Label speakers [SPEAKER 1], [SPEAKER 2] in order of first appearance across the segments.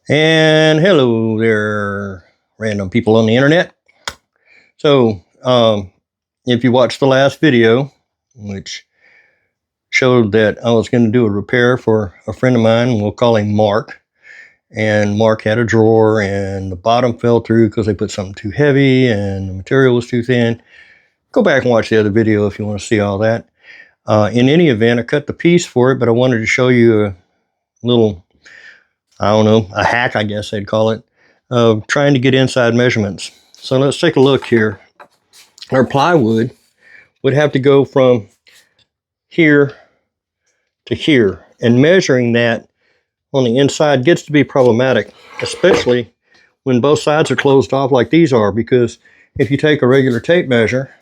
[SPEAKER 1] And hello there, random people on the internet. So, if you watched the last video, which showed that I was going to do a repair for a friend of mine, we'll call him Mark. And Mark had a drawer, and the bottom fell through because they put something too heavy and the material was too thin. Go back and watch the other video if you want to see all that. In any event, I cut the piece for it, but I wanted to show you a little, I don't know, a hack, I guess they'd call it, of trying to get inside measurements. So let's take a look here. Our plywood would have to go from here to here, and measuring that on the inside gets to be problematic, especially when both sides are closed off like these are, because if you take a regular tape measure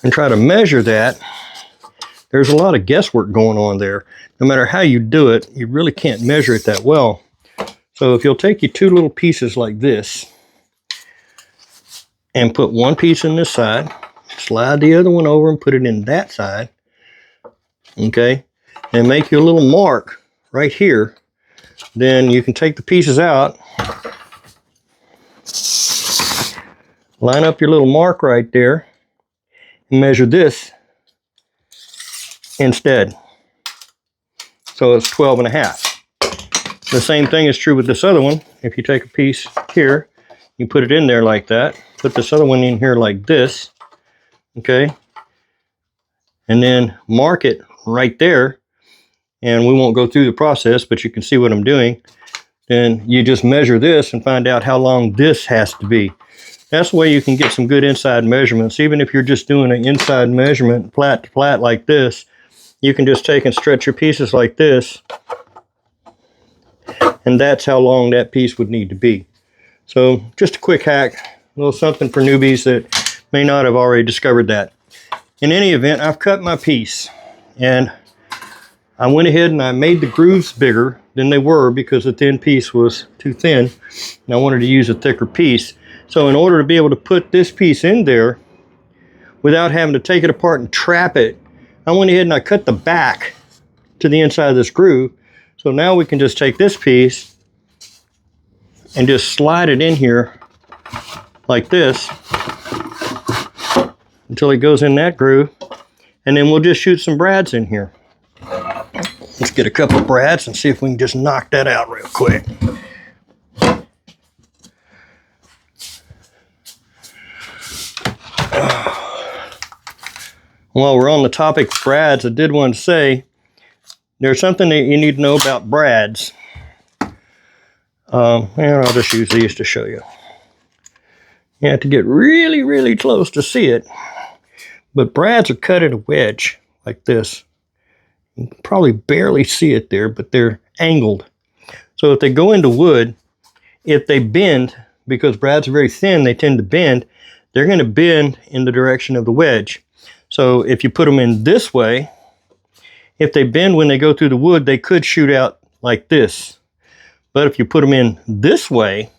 [SPEAKER 1] and try to measure that, there's a lot of guesswork going on there. No matter how you do it, you really can't measure it that well. So if you'll take your two little pieces like this and put one piece in this side, slide the other one over and put it in that side, okay, and make your little mark right here, then you can take the pieces out, line up your little mark right there, and measure this instead. So it's 12.5. The same thing is true with this other one. If you take a piece here, you put it in there like that, put this other one in here like this, okay, and then mark it right there, and we won't go through the process, but you can see what I'm doing. Then you just measure this and find out how long this has to be. That's the way you can get some good inside measurements. Even if you're just doing an inside measurement flat to flat like this, you can just take and stretch your pieces like this, and that's how long that piece would need to be. So just a quick hack, a little something for newbies that may not have already discovered that. In any event, I've cut my piece, and I went ahead and I made the grooves bigger than they were because the thin piece was too thin, and I wanted to use a thicker piece. So in order to be able to put this piece in there without having to take it apart and trap it, I went ahead and I cut the back to the inside of this groove. So now we can just take this piece and just slide it in here like this until it goes in that groove, and then we'll just shoot some brads in here. Let's get a couple of brads and see if we can just knock that out real quick. While we're on the topic of brads, I did want to say there's something that you need to know about brads. And I'll just use these to show you. You have to get really, really close to see it. But brads are cut at a wedge like this. You can probably barely see it there, but they're angled. So if they go into wood, if they bend, because brads are very thin, they tend to bend, they're going to bend in the direction of the wedge. So if you put them in this way, if they bend when they go through the wood, they could shoot out like this. But if you put them in this way,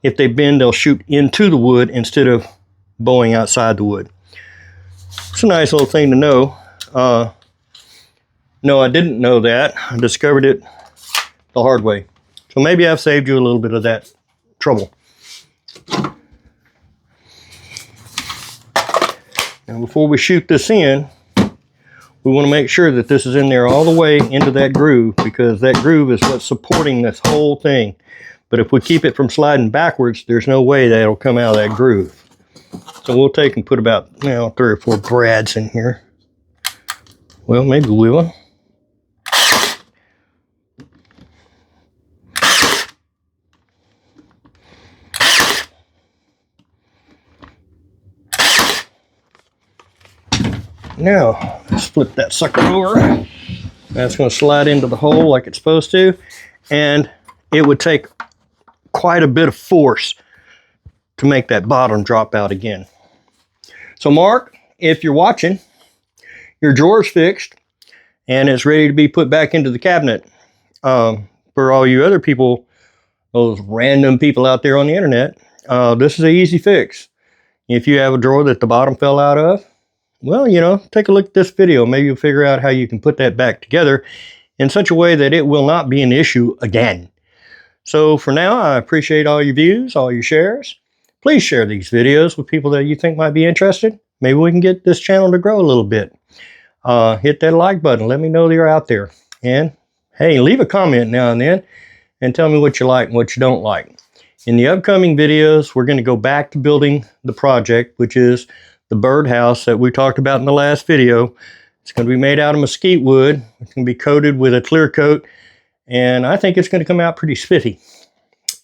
[SPEAKER 1] if they bend, they'll shoot into the wood instead of bowing outside the wood. It's a nice little thing to know. No, I didn't know that. I discovered it the hard way. So maybe I've saved you a little bit of that trouble. Now before we shoot this in, we want to make sure that this is in there all the way into that groove, because that groove is what's supporting this whole thing. But if we keep it from sliding backwards, there's no way that it'll come out of that groove. So we'll take and put about 3 or 4 brads in here. Well, maybe we will. Now, let's flip that sucker over. That's going to slide into the hole like it's supposed to. And it would take quite a bit of force to make that bottom drop out again. So Mark, if you're watching, your drawer's fixed and it's ready to be put back into the cabinet. For all you other people, those random people out there on the internet, this is an easy fix. If you have a drawer that the bottom fell out of, well, take a look at this video. Maybe you'll figure out how you can put that back together in such a way that it will not be an issue again. So for now, I appreciate all your views, all your shares. Please share these videos with people that you think might be interested. Maybe we can get this channel to grow a little bit. Hit that like button. Let me know that you're out there. And hey, leave a comment now and then and tell me what you like and what you don't like. In the upcoming videos, we're going to go back to building the project, which is the birdhouse that we talked about in the last video. It's going to be made out of mesquite wood. It's going to be coated with a clear coat, and I think it's going to come out pretty spiffy.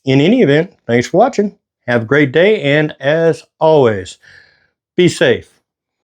[SPEAKER 1] In any event, thanks for watching. Have a great day, and as always, be safe.